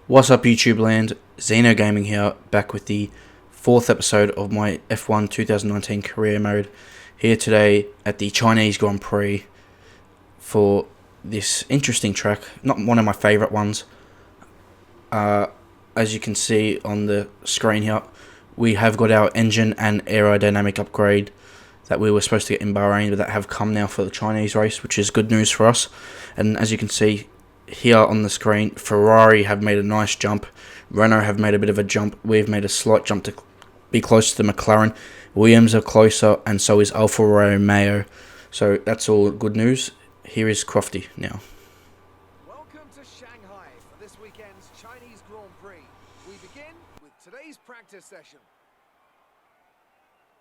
What's up, YouTube land? Xeno Gaming here, back with the fourth episode of my F1 2019 career mode. Here today at the Chinese Grand Prix for this interesting track. Not one of my favourite ones. As you can see on the screen here, we have got our engine and aerodynamic upgrade that we were supposed to get in Bahrain, but that have come now for the Chinese race, which is good news for us. And as you can see here on the screen, Ferrari have made a nice jump, Renault have made a bit of a jump, we've made a slight jump to be closer to McLaren, Williams are closer, and so is Alfa Romeo. So that's all good news. Here is Crofty now. Welcome to Shanghai for this weekend's Chinese Grand Prix. We begin with today's practice session.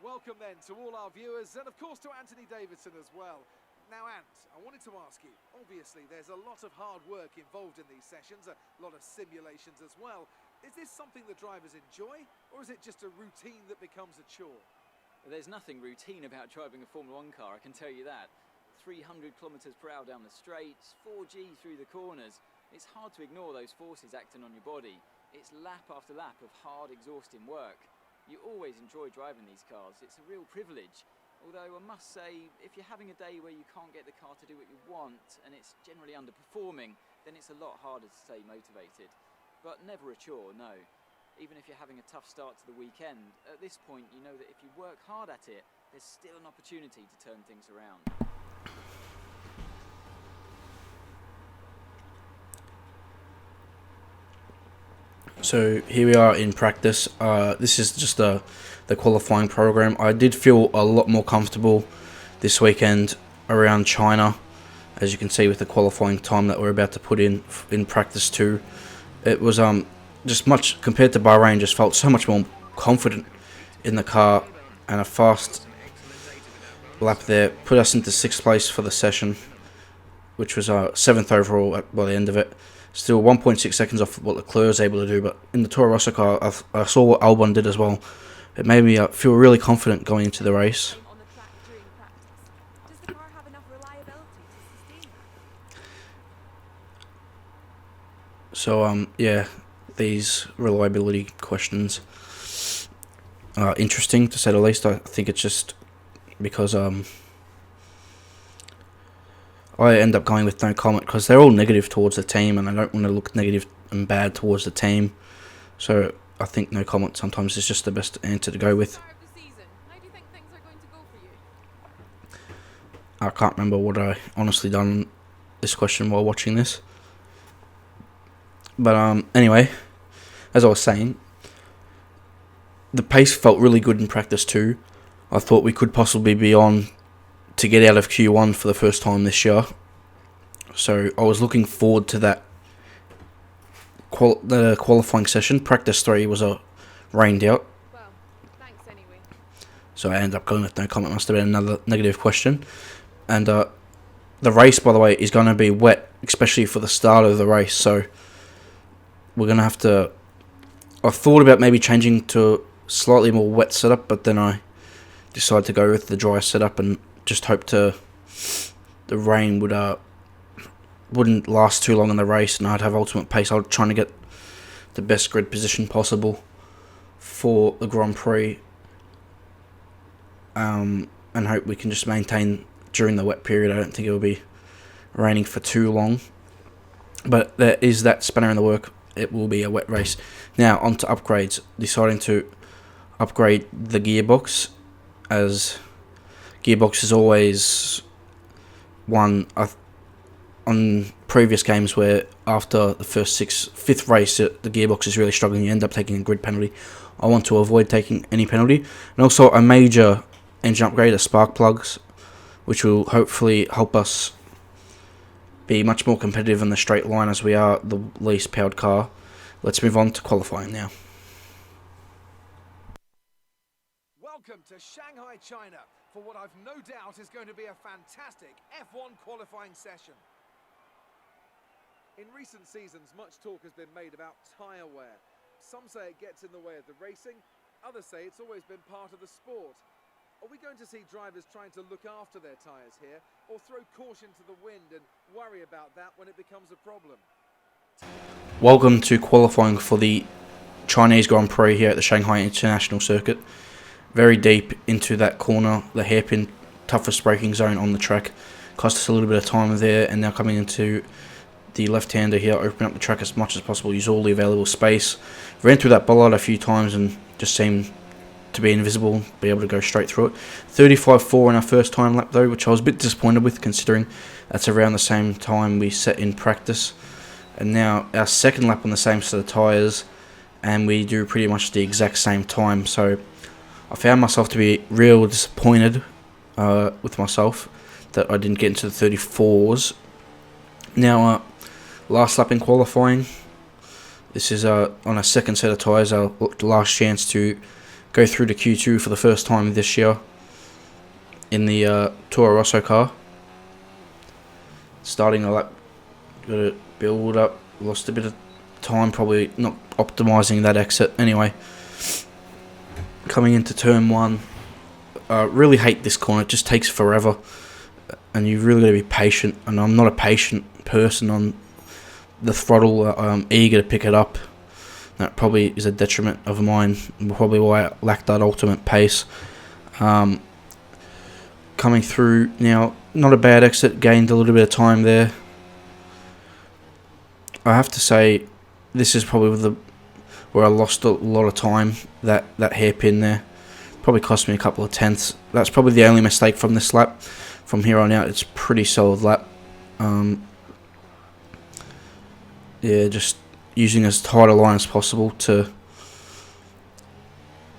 Welcome then to all our viewers and of course to Anthony Davidson as well. Now Ant, I wanted to ask you, obviously there's a lot of hard work involved in these sessions, a lot of simulations as well. Is this something the drivers enjoy, or is it just a routine that becomes a chore? There's nothing routine about driving a Formula 1 car, I can tell you that. 300 kilometers per hour down the straights, 4G through the corners. It's hard to ignore those forces acting on your body. It's lap after lap of hard, exhausting work. You always enjoy driving these cars, it's a real privilege. Although I must say, if you're having a day where you can't get the car to do what you want and it's generally underperforming, then it's a lot harder to stay motivated. But never a chore, no. Even if you're having a tough start to the weekend, at this point you know that if you work hard at it, there's still an opportunity to turn things around. So here we are in practice. This is just the qualifying program. I did feel a lot more comfortable this weekend around China, as you can see with the qualifying time that we're about to put in practice too. It was just much compared to Bahrain. Just felt so much more confident in the car, and a fast lap there put us into 6th place for the session, which was 7th overall by the end of it. Still 1.6 seconds off what Leclerc was able to do, but in the Toro Rosso car, I saw what Albon did as well. It made me feel really confident going into the race. So, yeah, these reliability questions are interesting, to say the least. I think it's just because I end up going with no comment because they're all negative towards the team, and I don't want to look negative and bad towards the team. So I think no comment sometimes is just the best answer to go with. I can't remember what I honestly done this question while watching this. But anyway, as I was saying, the pace felt really good in practice too. I thought we could possibly be on to get out of Q1 for the first time this year. So I was looking forward to that. The qualifying session, practice 3 was rained out. Well, thanks anyway. So I ended up going with no comment. Must have been another negative question. And the race, by the way, is going to be wet, especially for the start of the race. So we're going to have to... I thought about maybe changing to slightly more wet setup, but then I decided to go with the dry setup and just hope the rain wouldn't last too long in the race, and I'd have ultimate pace. I was trying to get the best grid position possible for the Grand Prix, and hope we can just maintain during the wet period. I don't think it will be raining for too long, but there is that spanner in the work. It will be a wet race. Now on to upgrades. Deciding to upgrade the gearbox, as gearbox is always one on previous games where after the fifth race the gearbox is really struggling, you end up taking a grid penalty. I want to avoid taking any penalty, and also a major engine upgrade, a spark plugs, which will hopefully help us be much more competitive in the straight line, as we are the least powered car. Let's move on to qualifying now. Welcome to Shanghai, China, for what I've no doubt is going to be a fantastic F1 qualifying session. In recent seasons, much talk has been made about tyre wear. Some say it gets in the way of the racing, others say it's always been part of the sport. Are we going to see drivers trying to look after their tyres here, or throw caution to the wind and worry about that when it becomes a problem? Welcome to qualifying for the Chinese Grand Prix here at the Shanghai International Circuit. Very deep into that corner, the hairpin, toughest braking zone on the track. Cost us a little bit of time there, and now coming into the left-hander here, open up the track as much as possible, use all the available space. Ran through that bollard a few times and just seemed to be invisible, be able to go straight through it. 35.4 in our first time lap though, which I was a bit disappointed with considering that's around the same time we set in practice. And now our second lap on the same set of tyres, and we do pretty much the exact same time. So I found myself to be real disappointed with myself that I didn't get into the 34s. Now, last lap in qualifying. This is on a second set of tyres, our last chance to go through to Q2 for the first time this year in the Toro Rosso car. Starting a lap, got to build up, lost a bit of time, probably not optimising that exit. Anyway, coming into turn 1, really hate this corner, it just takes forever, and you've really got to be patient, and I'm not a patient person on the throttle. I'm eager to pick it up. That probably is a detriment of mine, probably why I lack that ultimate pace. Coming through now, not a bad exit, gained a little bit of time there. I have to say, this is probably where I lost a lot of time, that hairpin there. Probably cost me a couple of tenths. That's probably the only mistake from this lap. From here on out, it's a pretty solid lap. Yeah, just using as tight a line as possible to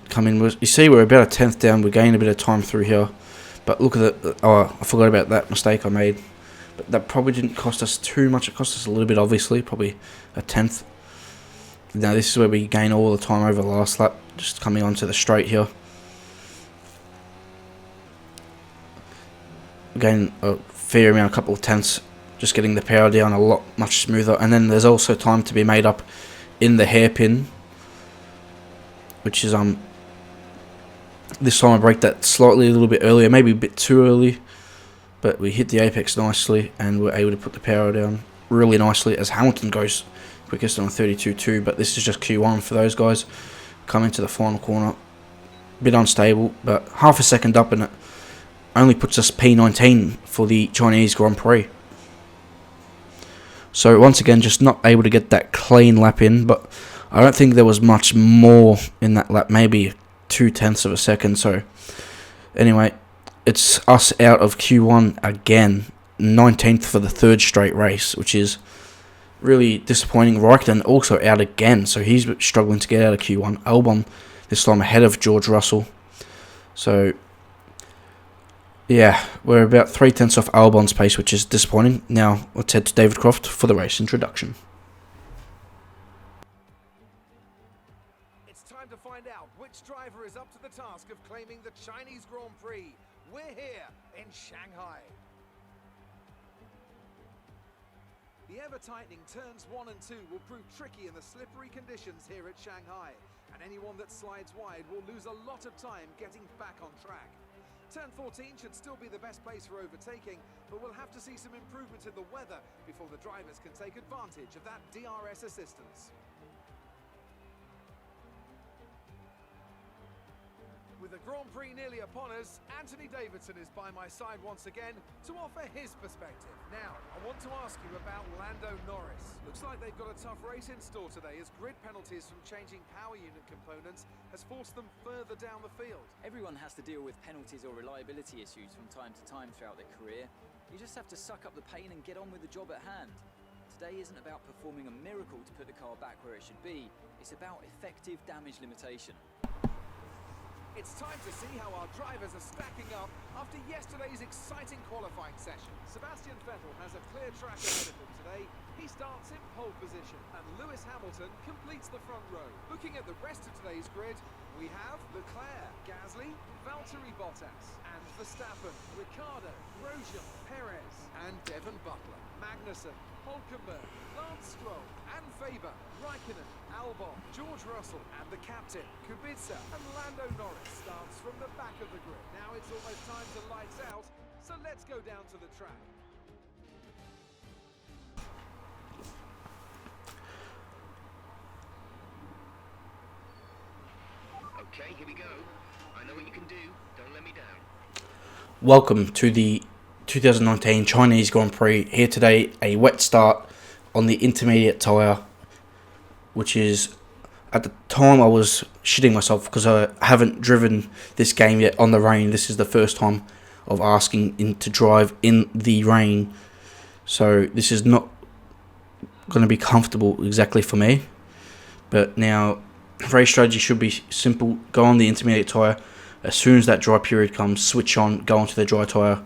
come in. You see, we're about a tenth down. We gained a bit of time through here. But look at the... Oh, I forgot about that mistake I made. But that probably didn't cost us too much. It cost us a little bit, obviously. Probably a tenth. Now, this is where we gain all the time over the last lap. Just coming onto the straight here. Gain a fair amount, a couple of tenths. Just getting the power down a lot much smoother. And then there's also time to be made up in the hairpin, which is this time I break that slightly a little bit earlier, maybe a bit too early, but we hit the apex nicely and we're able to put the power down really nicely as Hamilton goes quickest on 32.2. But this is just Q1 for those guys. Coming to the final corner, a bit unstable, but half a second up, and it only puts us P19 for the Chinese Grand Prix. So once again, just not able to get that clean lap in, but I don't think there was much more in that lap, maybe 0.2 of a second. So anyway, it's us out of Q1 again, 19th for the third straight race, which is really disappointing. Raikkonen also out again, so he's struggling to get out of Q1. Albon this time ahead of George Russell. So yeah, we're about 0.3 off Albon's pace, which is disappointing. Now, let's head to David Croft for the race introduction. It's time to find out which driver is up to the task of claiming the Chinese Grand Prix. We're here in Shanghai. The ever-tightening turns 1 and 2 will prove tricky in the slippery conditions here at Shanghai, and anyone that slides wide will lose a lot of time getting back on track. Turn 14 should still be the best place for overtaking, but we'll have to see some improvement in the weather before the drivers can take advantage of that DRS assistance. With the Grand Prix nearly upon us, Anthony Davidson is by my side once again to offer his perspective. Now, I want to ask you about Lando Norris. Looks like they've got a tough race in store today, as grid penalties from changing power unit components has forced them further down the field. Everyone has to deal with penalties or reliability issues from time to time throughout their career. You just have to suck up the pain and get on with the job at hand. Today isn't about performing a miracle to put the car back where it should be. It's about effective damage limitation. It's time to see how our drivers are stacking up after yesterday's exciting qualifying session. Sebastian Vettel has a clear track ahead of him today. He starts in pole position, and Lewis Hamilton completes the front row. Looking at the rest of today's grid, we have Leclerc, Gasly, Valtteri Bottas, and Verstappen, Ricciardo, Grosjean, Perez, and Devon Butler, Magnussen, Hulkenberg, Lance Stroll, and Faber, Raikkonen, Albon, George Russell, and the captain, Kubica, and Lando Norris starts from the back of the grid. Now it's almost time to lights out, so let's go down to the track. Okay, here we go. I know what you can do. Don't let me down. Welcome to the 2019 Chinese Grand Prix. Here today, a wet start on the intermediate tyre, which is, at the time I was shitting myself because I haven't driven this game yet on the rain. This is the first time of asking to drive in the rain. So this is not going to be comfortable exactly for me. But now, race strategy should be simple. Go on the intermediate tyre. As soon as that dry period comes, switch on, go onto the dry tyre.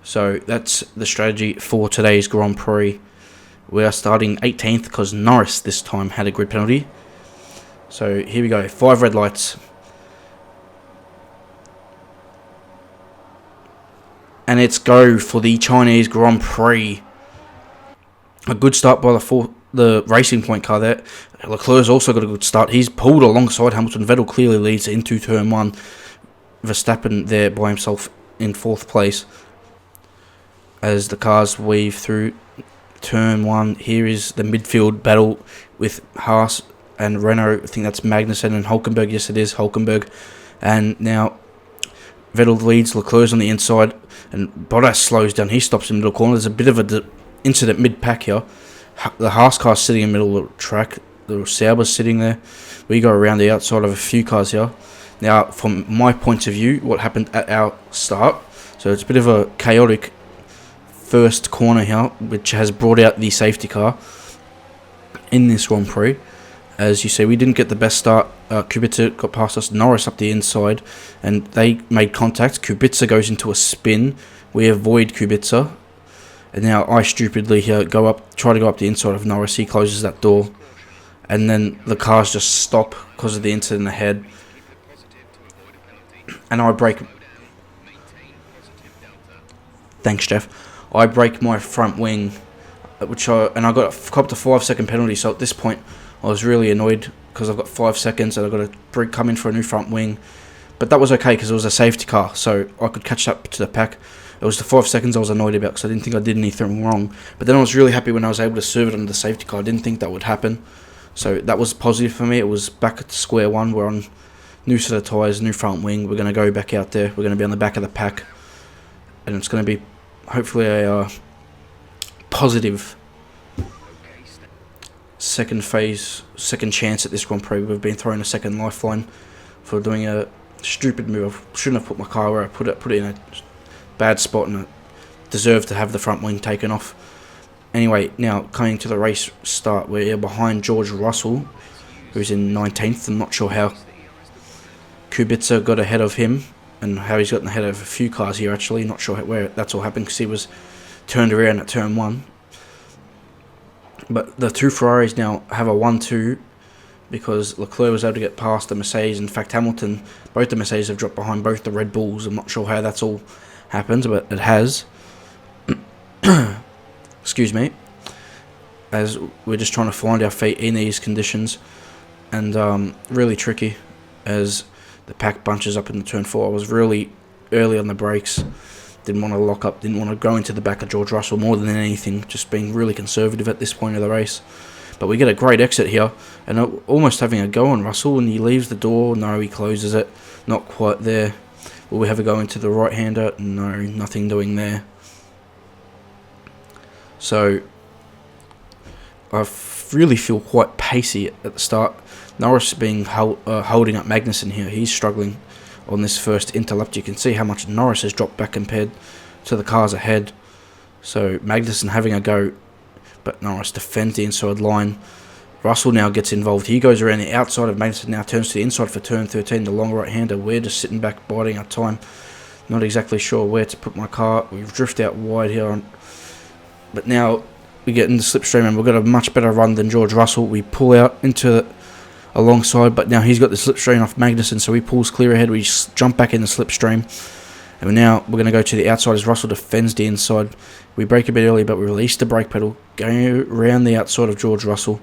So that's the strategy for today's Grand Prix. We are starting 18th because Norris this time had a grid penalty. So here we go, 5 red lights. And it's go for the Chinese Grand Prix. A good start by the Racing Point car there. Leclerc's also got a good start. He's pulled alongside Hamilton. Vettel clearly leads into turn 1. Verstappen there by himself in 4th place. As the cars weave through turn 1, here is the midfield battle with Haas and Renault. I think that's Magnussen and Hulkenberg. Yes, it is Hulkenberg. And now Vettel leads, Leclerc's on the inside, and Bottas slows down. He stops in the middle corner. There's a bit of an incident mid-pack here. The Haas car's sitting in the middle of the track. The Sauber's sitting there. We go around the outside of a few cars here. Now, from my point of view, what happened at our start, so it's a bit of a chaotic first corner here, which has brought out the safety car in this Grand Prix. As you see, we didn't get the best start. Kubica got past us, Norris up the inside, and they made contact. Kubica goes into a spin. We avoid Kubica. And now I stupidly here try to go up the inside of Norris. He closes that door. And then the cars just stop because of the incident ahead. And I break... Thanks, Jeff. I break my front wing, I got copped a 5-second penalty. So at this point, I was really annoyed because I've got 5 seconds and I've got to come in for a new front wing. But that was okay because it was a safety car, so I could catch up to the pack. It was the 5 seconds I was annoyed about because I didn't think I did anything wrong. But then I was really happy when I was able to serve it under the safety car. I didn't think that would happen. So that was positive for me. It was back at square one. We're on new set of tyres, new front wing. We're going to go back out there. We're going to be on the back of the pack. And it's going to be hopefully a positive second chance at this Grand Prix. We've been thrown a second lifeline for doing a stupid move. I shouldn't have put my car where I put it in a bad spot, and it deserved to have the front wing taken off. Anyway, now coming to the race start, we're behind George Russell, who's in 19th. I'm not sure how Kubica got ahead of him and how he's gotten ahead of a few cars here actually. Not sure where that's all happened because he was turned around at turn 1. But the two Ferraris now have a 1-2 because Leclerc was able to get past the Mercedes. In fact, Hamilton, both the Mercedes have dropped behind both the Red Bulls. I'm not sure how that's all happened, but it has. Excuse me. As we're just trying to find our feet in these conditions. And really tricky as the pack bunches up in the turn 4. I was really early on the brakes. Didn't want to lock up, didn't want to go into the back of George Russell more than anything. Just being really conservative at this point of the race. But we get a great exit here. And almost having a go on Russell. And he leaves the door. No, he closes it. Not quite there. Will we have a go into the right-hander? No, nothing doing there. So, I really feel quite pacey at the start. Norris being holding up Magnussen here. He's struggling on this first interlap. You can see how much Norris has dropped back compared to the cars ahead. So, Magnussen having a go, but Norris defends the inside line. Russell now gets involved. He goes around the outside of Magnussen, now turns to the inside for turn 13, the long right-hander. We're just sitting back, biding our time. Not exactly sure where to put my car. We've drifted out wide here. But now we get in the slipstream and we've got a much better run than George Russell. We pull out into alongside, but now he's got the slipstream off Magnussen, so he pulls clear ahead. We jump back in the slipstream. And now we're going to go to the outside as Russell defends the inside. We brake a bit early, but we release the brake pedal, going around the outside of George Russell.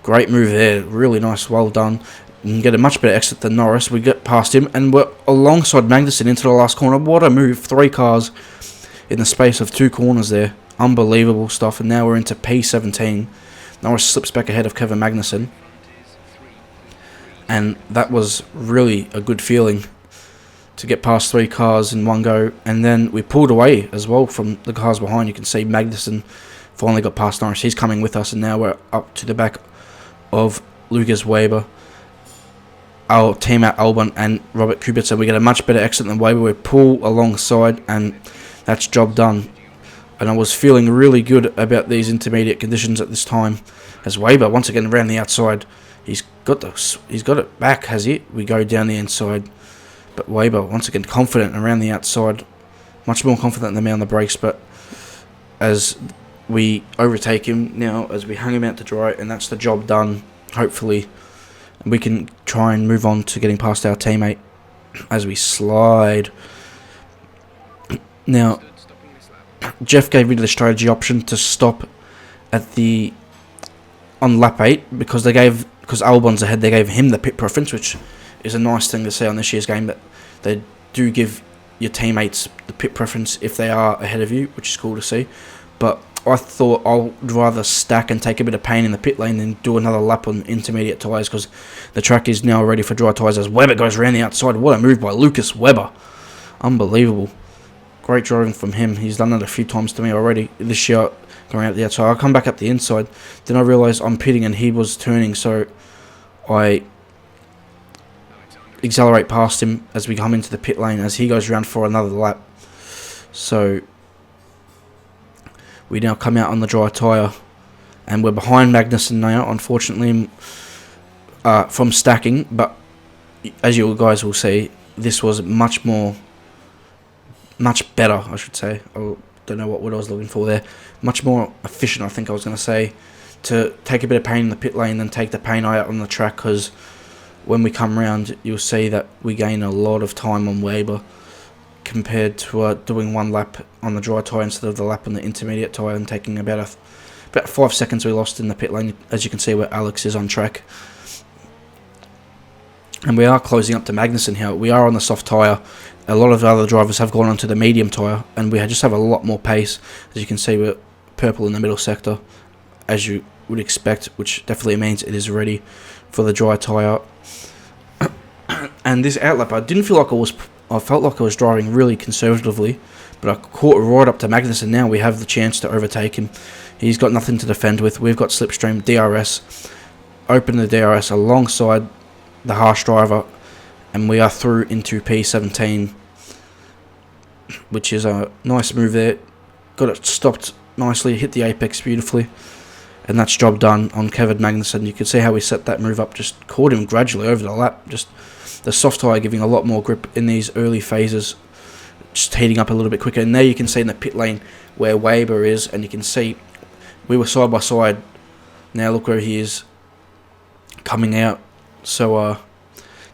Great move there, really nice, well done. You can get a much better exit than Norris. We get past him, and we're alongside Magnussen into the last corner. What a move, 3 cars in the space of 2 corners there. Unbelievable stuff, and now we're into P17. Norris slips back ahead of Kevin Magnussen. and that was really a good feeling to get past 3 cars in one go. And then we pulled away as well from the cars behind. You can see Magnussen finally got past Norris. He's coming with us, and now we're up to the back of Lucas Weber, our teammate Albon, and Robert Kubica. We get a much better exit than Weber. We pull alongside, and that's job done. And I was feeling really good about these intermediate conditions at this time, as Weber once again around the outside. He's got it back, has he? We go down the inside, but Weber once again confident around the outside, much more confident than me on the brakes. But as we overtake him now, as we hang him out to dry, and that's the job done. Hopefully, we can try and move on to getting past our teammate as we slide. Now, Jeff gave me the strategy option to stop at on lap 8 because Albon's ahead. They gave him the pit preference, which is a nice thing to see on this year's game, that they do give your teammates the pit preference if they are ahead of you, which is cool to see. But I thought I'd rather stack and take a bit of pain in the pit lane than do another lap on intermediate tyres, because the track is now ready for dry tyres as Webber goes around the outside. What a move by Lucas Webber. Unbelievable. Great driving from him. He's done that a few times to me already this year, going out the outside. I come back up the inside. Then I realised I'm pitting and he was turning, so I accelerate past him as we come into the pit lane as he goes around for another lap. So we now come out on the dry tyre, and we're behind Magnussen now, unfortunately, from stacking. But as you guys will see, this was much better, I should say. I don't know what word I was looking for there. Much more efficient, I think I was going to say, to take a bit of pain in the pit lane than take the pain out on the track, because when we come round, you'll see that we gain a lot of time on Weber compared to doing one lap on the dry tyre instead of the lap on the intermediate tyre, and taking about 5 seconds we lost in the pit lane, as you can see where Alex is on track. And we are closing up to Magnussen here. We are on the soft tyre. A lot of the other drivers have gone onto the medium tyre, and we just have a lot more pace. As you can see, we're purple in the middle sector, as you would expect, which definitely means it is ready for the dry tyre. And this outlap, I felt like I was driving really conservatively, but I caught right up to Magnussen. Now we have the chance to overtake him. He's got nothing to defend with. We've got slipstream, DRS, open the DRS alongside the harsh driver, and we are through into P17, which is a nice move there. Got it stopped nicely, hit the apex beautifully, and that's job done on Kevin Magnussen. You can see how we set that move up, just caught him gradually over the lap, just the soft tyre giving a lot more grip in these early phases, just heating up a little bit quicker. And there you can see in the pit lane where Weber is, and you can see we were side by side. Now look where he is coming out. So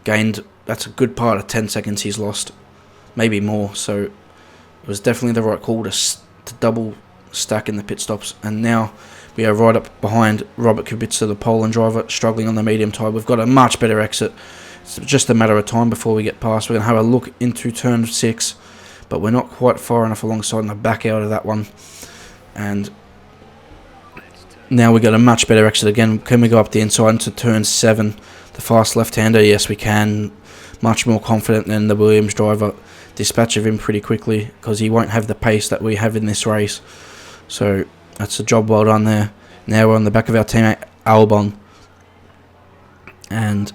gained, that's a good part of 10 seconds he's lost, maybe more. So it was definitely the right call to double stack in the pit stops. And now we are right up behind Robert Kubica, the Poland driver, struggling on the medium tyre. We've got a much better exit. It's just a matter of time before we get past. We're going to have a look into turn 6, but we're not quite far enough alongside, and I back out of that one. And now we got a much better exit again. Can we go up the inside into turn 7? The fast left-hander, yes we can. Much more confident than the Williams driver. Dispatch of him pretty quickly, because he won't have the pace that we have in this race. So that's a job well done there. Now we're on the back of our teammate Albon, and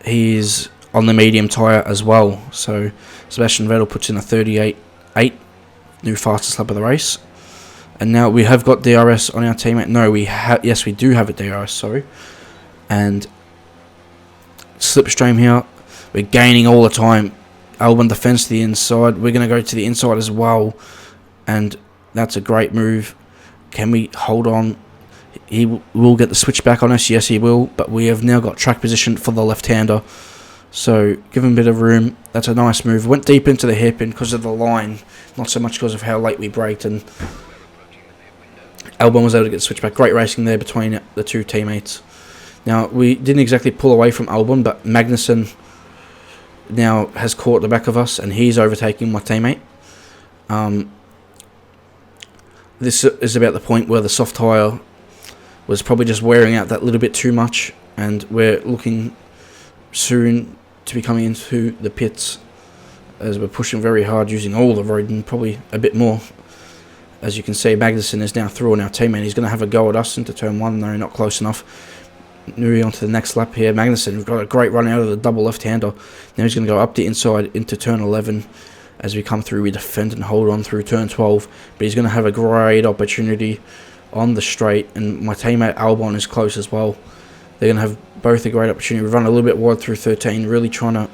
he's on the medium tyre as well. So Sebastian Vettel puts in a 38.8, new fastest lap of the race. And now we have got DRS on our teammate. No, yes, we do have a DRS, sorry. And slipstream here. We're gaining all the time. Albon defends to the inside. We're going to go to the inside as well. And that's a great move. Can we hold on? He will get the switch back on us. Yes, he will. But we have now got track position for the left-hander. So give him a bit of room. That's a nice move. Went deep into the hairpin because of the line. Not so much because of how late we braked. And Albon was able to get the switch back. Great racing there between the two teammates. Now, we didn't exactly pull away from Albon, but Magnussen now has caught the back of us, and he's overtaking my teammate. This is about the point where the soft tyre was probably just wearing out that little bit too much, and we're looking soon to be coming into the pits as we're pushing very hard using all the road and probably a bit more. As you can see, Magnussen is now through on our teammate. He's going to have a go at us into turn 1. No, not close enough. Moving on to the next lap here. Magnussen, we've got a great run out of the double left-hander. Now he's going to go up the inside into turn 11. As we come through, we defend and hold on through turn 12. But he's going to have a great opportunity on the straight. And my teammate Albon is close as well. They're going to have both a great opportunity. We've run a little bit wide through 13. Really trying to,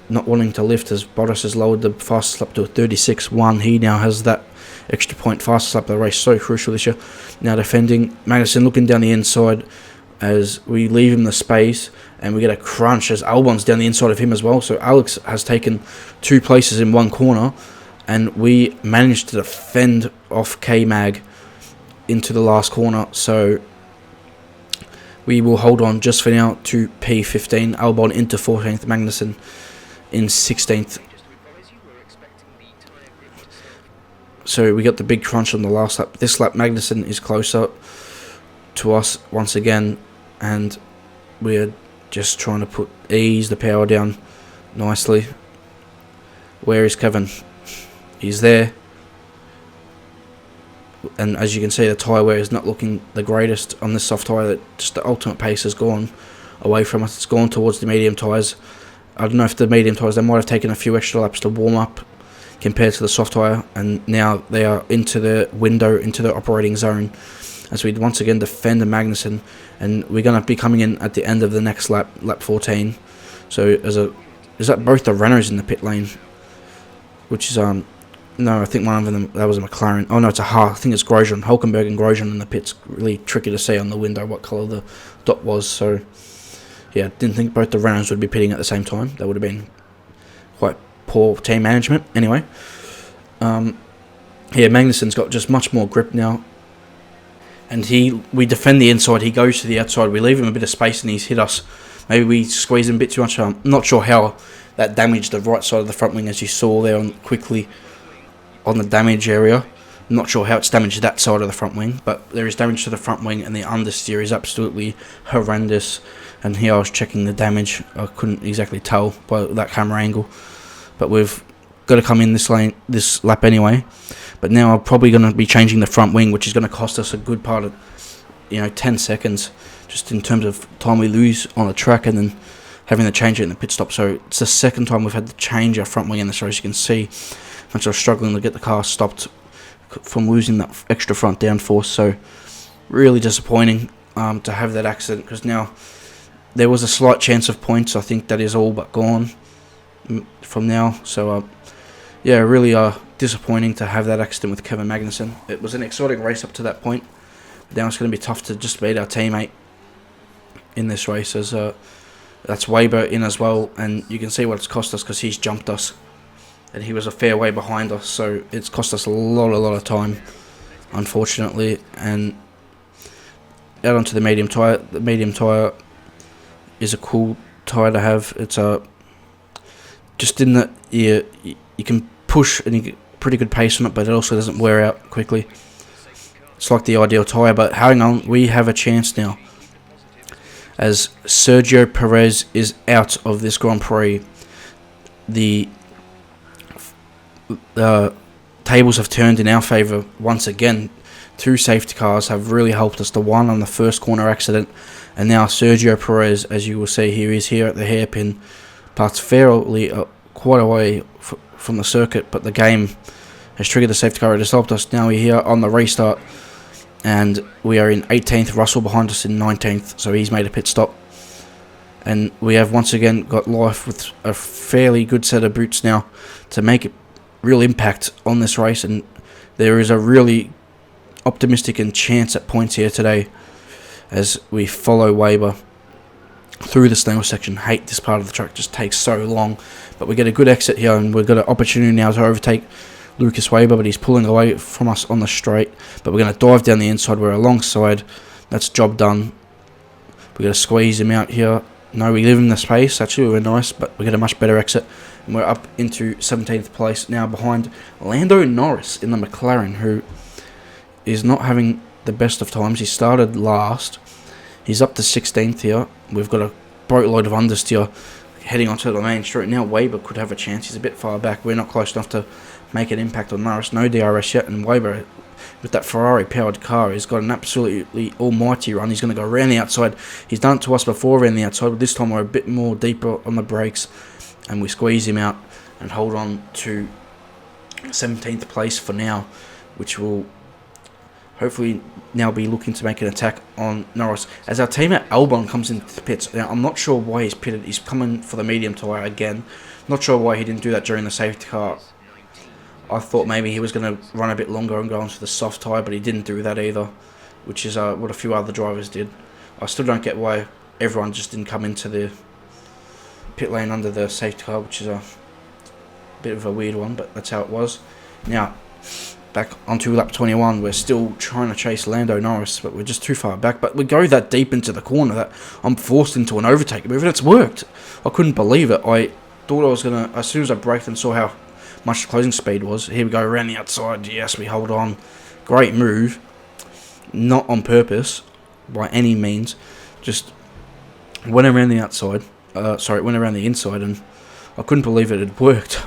not wanting to lift as Bottas has lowered the fastest lap to a 36.1. He now has that extra point, fastest lap of the race. So crucial this year. Now defending. Magnussen looking down the inside as we leave him the space, and we get a crunch as Albon's down the inside of him as well. So Alex has taken 2 places in one corner, and we managed to defend off K-Mag into the last corner. So we will hold on just for now to P15. Albon into 14th, Magnussen in 16th. So we got the big crunch on the last lap. This lap, Magnussen is closer to us once again, and we're just trying to ease the power down nicely. Where is Kevin? He's there. And as you can see, the tyre wear is not looking the greatest on this soft tyre. That just the ultimate pace has gone away from us. It's gone towards the medium tyres. I don't know if the medium tyres, they might have taken a few extra laps to warm up compared to the soft tyre, and now they are into the window, into the operating zone, as we once again defend the Magnussen, and we're going to be coming in at the end of the next lap, lap 14. So is that both the Renaults in the pit lane, which is no, I think one of them, that was a McLaren. Oh no, it's a Haas. I think it's Grosjean, Hulkenberg and Grosjean in the pits. Really tricky to see on the window what colour the dot was. So yeah, didn't think both the Renaults would be pitting at the same time. That would have been quite poor team management. Anyway, yeah, Magnussen's got just much more grip now. And we defend the inside, he goes to the outside, we leave him a bit of space and he's hit us. Maybe we squeeze him a bit too much. I'm not sure how that damaged the right side of the front wing, as you saw there quickly on the damage area. I'm not sure how it's damaged that side of the front wing, but there is damage to the front wing, and the understeer is absolutely horrendous. And here I was checking the damage, I couldn't exactly tell by that camera angle. But we've got to come in this lap anyway. But now I'm probably going to be changing the front wing, which is going to cost us a good part of 10 seconds, just in terms of time we lose on the track, and then having to change it in the pit stop. So it's the second time we've had to change our front wing in this race. You can see much I was struggling to get the car stopped from losing that extra front downforce. So really disappointing to have that accident, because now there was a slight chance of points. I think that is all but gone from now. So yeah, really disappointing to have that accident with Kevin Magnussen. It was an exciting race up to that point. Now it's going to be tough to just beat our teammate in this race, as that's Weber in as well, and you can see what it's cost us, because he's jumped us and he was a fair way behind us. So it's cost us a lot of time, unfortunately. And out onto the medium tyre. The medium tyre is a cool tyre to have. It's just in that you can push and you get pretty good pace on it, but it also doesn't wear out quickly. It's like the ideal tyre. But hang on, we have a chance now, as Sergio Perez is out of this Grand Prix. The tables have turned in our favour once again. 2 safety cars have really helped us. The one on the first corner accident, and now Sergio Perez, as you will see here, is here at the hairpin, parts fairly quite away from the circuit, but the game has triggered the safety car. It has helped us. Now we're here on the restart, and we are in 18th. Russell behind us in 19th, so he's made a pit stop. And we have once again got life with a fairly good set of boots now to make a real impact on this race. And there is a really optimistic and chance at points here today, as we follow Weber through the snail section. Hate this part of the track, just takes so long. But we get a good exit here, and we've got an opportunity now to overtake Lucas Weber, but he's pulling away from us on the straight. But we're going to dive down the inside. We're alongside. That's job done. We're going to squeeze him out here. No, we leave him the space. Actually, we were nice, but we get a much better exit. And we're up into 17th place now, behind Lando Norris in the McLaren, who is not having the best of times. He started last. He's up to 16th here. We've got a boatload of understeer heading onto the main straight. Now Weber could have a chance. He's a bit far back. We're not close enough to make an impact on Norris. No DRS yet, and Weber, with that Ferrari-powered car, he's got an absolutely almighty run. He's going to go around the outside. He's done it to us before around the outside, but this time we're a bit more deeper on the brakes, and we squeeze him out and hold on to 17th place for now, which will hopefully now be looking to make an attack on Norris. As our teammate Albon comes into the pits. Now, I'm not sure why he's pitted. He's coming for the medium tyre again. Not sure why he didn't do that during the safety car. I thought maybe he was going to run a bit longer and go onto the soft tyre, but he didn't do that either, which is what a few other drivers did. I still don't get why everyone just didn't come into the pit lane under the safety car, which is a bit of a weird one, but that's how it was. Now, back onto lap 21, we're still trying to chase Lando Norris, but we're just too far back. But we go that deep into the corner that I'm forced into an overtake move, and it's worked. I couldn't believe it. I thought I was going to, as soon as I braked and saw how much the closing speed was, here we go around the outside. Yes, we hold on. Great move. Not on purpose, by any means. Just went around the outside. Went around the inside, and I couldn't believe it had worked.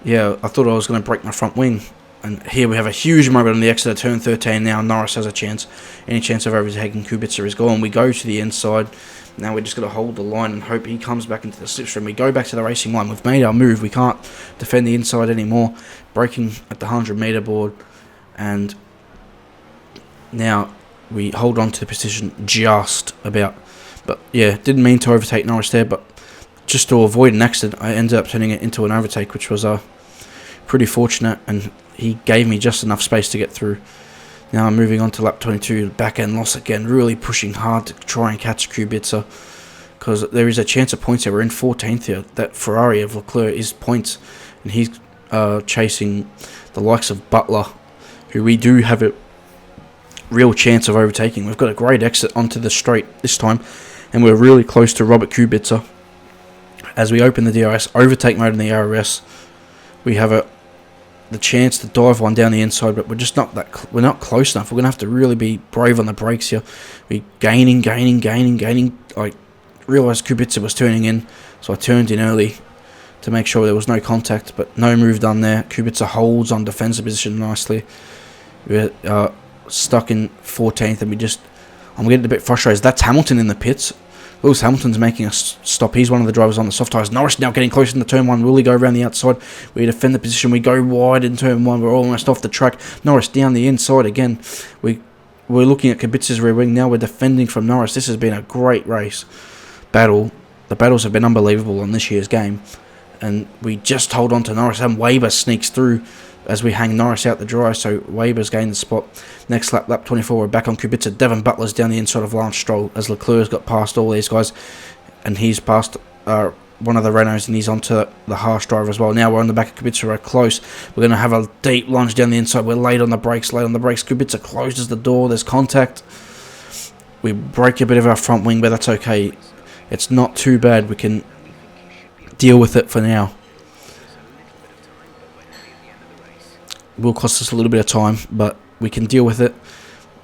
Yeah, I thought I was going to break my front wing. And here we have a huge moment on the exit of turn 13. Now Norris has a chance. Any chance of overtaking Kubica is gone. We go to the inside. Now we're just going to hold the line and hope he comes back into the slipstream. We go back to the racing line. We've made our move. We can't defend the inside anymore. Braking at the 100-metre board. And now we hold on to the position just about. But yeah, didn't mean to overtake Norris there. But just to avoid an accident, I ended up turning it into an overtake, which was pretty fortunate. And he gave me just enough space to get through. Now I'm moving on to lap 22, back end loss again, really pushing hard to try and catch Kubica, because there is a chance of points here. We're in 14th here. That Ferrari of Leclerc is points, and he's chasing the likes of Butler, who we do have a real chance of overtaking. We've got a great exit onto the straight this time, and we're really close to Robert Kubica. As we open the DRS, overtake mode in the RS, we have the chance to dive one down the inside, but we're just not not close enough. We're gonna have to really be brave on the brakes here. We gaining. I realised Kubica was turning in, so I turned in early to make sure there was no contact, but no move done there. Kubica holds on defensive position nicely. We're stuck in 14th, and I'm getting a bit frustrated. That's Hamilton in the pits. Lewis Hamilton's making a stop. He's one of the drivers on the soft tyres. Norris now getting close into turn 1. Will he go around the outside? We defend the position. We go wide in turn 1. We're almost off the track. Norris down the inside again. We're looking at Kubica's rear wing. Now we're defending from Norris. This has been a great race battle. The battles have been unbelievable on this year's game. And we just hold on to Norris. And Weber sneaks through as we hang Norris out the dry. So Weber's gained the spot. Next lap, lap 24, we're back on Kubica. Devon Butler's down the inside of Lance Stroll as Leclerc's got past all these guys. And he's past one of the Renaults, and he's onto the harsh driver as well. Now we're on the back of Kubica. We're close. We're going to have a deep lunge down the inside. We're late on the brakes. Kubica closes the door. There's contact. We break a bit of our front wing, but that's okay. It's not too bad. We can deal with it for now. Will cost us a little bit of time, but we can deal with it.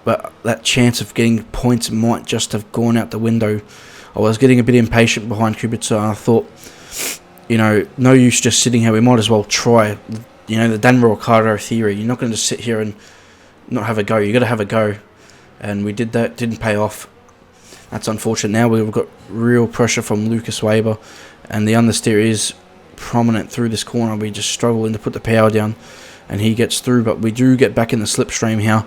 But that chance of getting points might just have gone out the window. I was getting a bit impatient behind Kubica, and I thought, no use just sitting here. We might as well try. The Daniel Ricciardo theory. You're not going to just sit here and not have a go. You got to have a go. And we did that. Didn't pay off. That's unfortunate. Now we've got real pressure from Lucas Weber, and the understeer is prominent through this corner. We just struggling to put the power down. And he gets through, but we do get back in the slipstream here.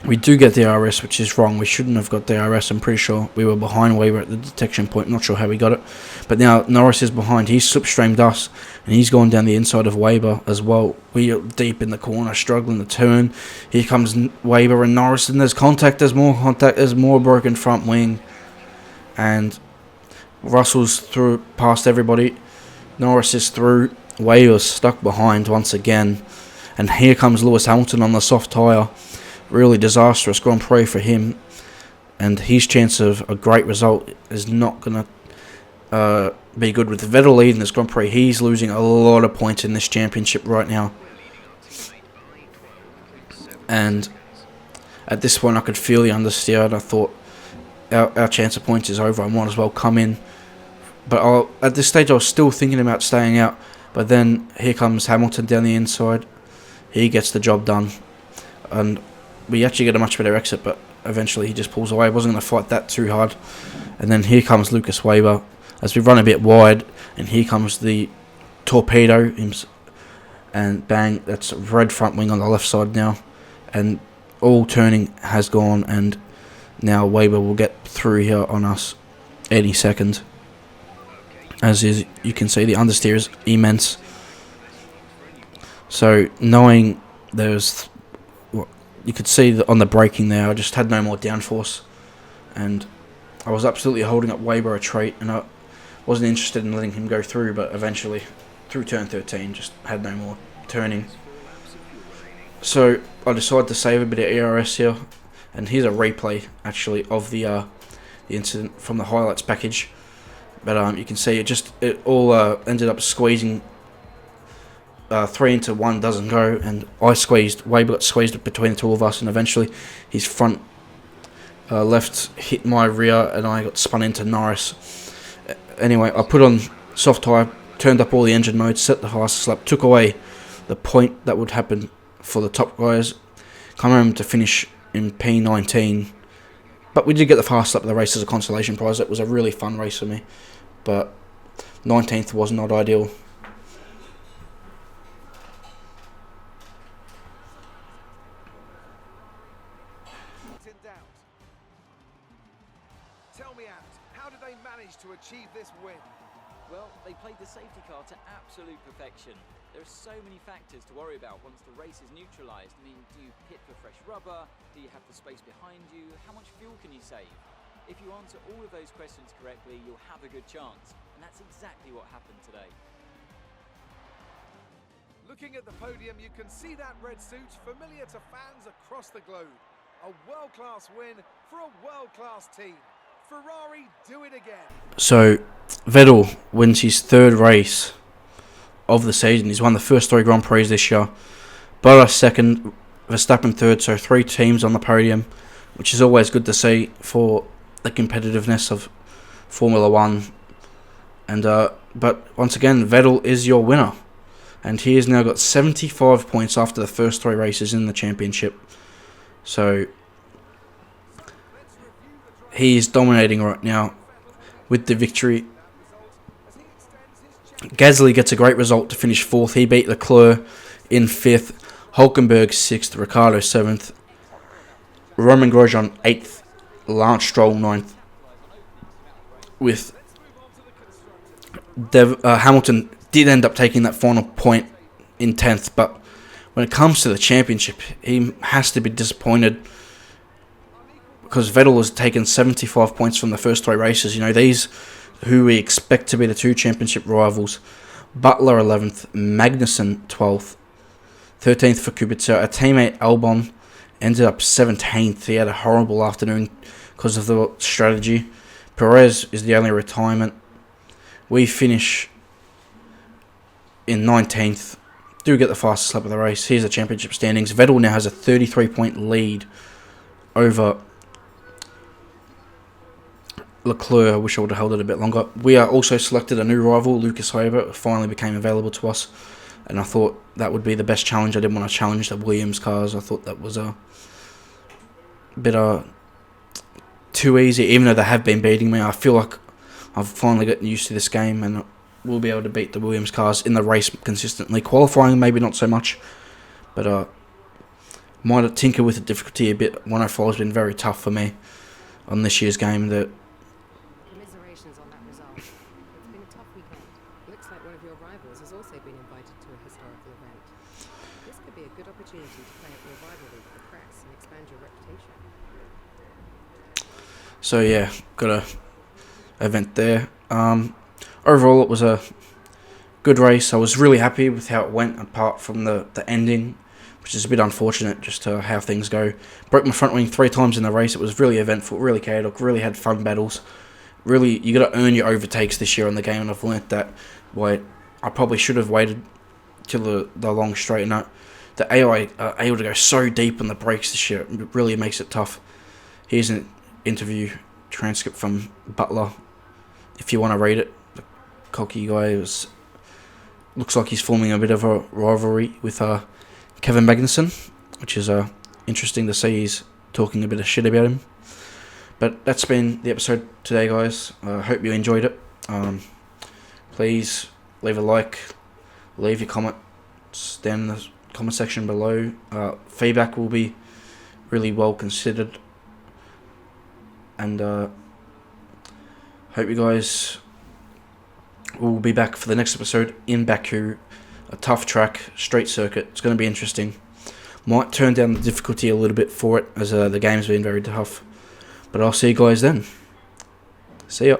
We do get the RS, which is wrong. We shouldn't have got the RS. I'm pretty sure we were behind Weber at the detection point. Not sure how we got it. But now Norris is behind. He's slipstreamed us, and he's gone down the inside of Weber as well. We are deep in the corner, struggling to turn. Here comes Weber and Norris, and there's contact. There's more contact. There's more broken front wing. And Russell's through past everybody. Norris is through. Weber's stuck behind once again, and here comes Lewis Hamilton on the soft tyre. Really disastrous Grand Prix for him, and his chance of a great result is not going to be good. With Vettel leading this Grand Prix, he's losing a lot of points in this championship right now. and at this point I could feel the understeer, and I thought our chance of points is over. I might as well come in. But at this stage I was still thinking about staying out. But then here comes Hamilton down the inside. He gets the job done, and we actually get a much better exit, but eventually he just pulls away. I wasn't going to fight that too hard. And then here comes Lucas Weber as we run a bit wide, and here comes the torpedo, and bang, that's a red front wing on the left side now, and all turning has gone, and now Weber will get through here on us any second. As is, you can see the understeer is immense. So knowing there's, you could see on the braking there, I just had no more downforce, and I was absolutely holding up Weber a treat, and I wasn't interested in letting him go through, but eventually through turn 13 just had no more turning. So I decided to save a bit of ERS here, and here's a replay actually of the incident from the highlights package. But you can see it all ended up squeezing. 3 into 1 doesn't go, and Weber got squeezed between the two of us, and eventually his front left hit my rear, and I got spun into Norris. Anyway, I put on soft tyre, turned up all the engine modes, set the fastest lap, took away the point that would happen for the top guys, come home to finish in P19. But we did get the fast lap of the race as a consolation prize. It was a really fun race for me, but 19th was not ideal. In doubt. Tell me, Ant, how did they manage to achieve this win? Well, they played the safety car to absolute perfection. There are so many factors to worry about once the race is neutralised. I mean, do you pit for fresh rubber? Do you have the space behind you? How much fuel can you save? If you answer all of those questions correctly, you'll have a good chance. And that's exactly what happened today. Looking at the podium, you can see that red suit familiar to fans across the globe. A world-class win for a world-class team. Ferrari do it again. So Vettel wins his third race of the season. He's won the first 3 Grand Prix this year. Bottas second, Verstappen third, so 3 teams on the podium, which is always good to see for the competitiveness of Formula 1. And but once again, Vettel is your winner, and he has now got 75 points after the first 3 races in the championship. So he is dominating right now with the victory. Gasly gets a great result to finish 4th. He beat Leclerc in 5th, Hulkenberg 6th, Ricciardo 7th, Romain Grosjean 8th, Lance Stroll 9th, with Hamilton did end up taking that final point in 10th, but when it comes to the championship, he has to be disappointed because Vettel has taken 75 points from the first 3 races. You know, these who we expect to be the 2 championship rivals. Butler 11th, Magnussen 12th, 13th for Kubica. A teammate, Albon, ended up 17th. He had a horrible afternoon because of the strategy. Perez is the only retirement. We finish in 19th. Do get the fastest lap of the race. Here's the championship standings. Vettel now has a 33-point lead over Leclerc. I wish I would have held it a bit longer. We are also selected a new rival, Lucas Weber, finally became available to us, and I thought that would be the best challenge. I didn't want to challenge the Williams cars. I thought that was a bit too easy, even though they have been beating me. I feel like I've finally gotten used to this game, and we'll be able to beat the Williams cars in the race consistently. Qualifying, maybe not so much, but might tinker with the difficulty a bit. 105 has been very tough for me on this year's game. That Commiserations on that result. It's been a tough weekend. Looks like one of your rivals has also been invited to a historical event. This could be a good opportunity to play up your rivalry with the press and expand your reputation. So yeah, got a event there. Overall, it was a good race. I was really happy with how it went, apart from the ending, which is a bit unfortunate, just how things go. Broke my front wing 3 times in the race. It was really eventful, really chaotic, really had fun battles. Really, you got to earn your overtakes this year in the game, and I've learnt that. I probably should have waited till the long straight. And the AI are able to go so deep on the brakes this year. It really makes it tough. Here's an interview transcript from Butler. If you want to read it, the cocky guy looks like he's forming a bit of a rivalry with Kevin Magnussen, which is interesting to see. He's talking a bit of shit about him. But that's been the episode today, guys. I hope you enjoyed it. Please leave a like, leave your comments down in the comment section below. Feedback will be really well considered. And hope you guys will be back for the next episode in Baku. A tough track, street circuit. It's going to be interesting. Might turn down the difficulty a little bit for it, as the game's been very tough. But I'll see you guys then. See ya.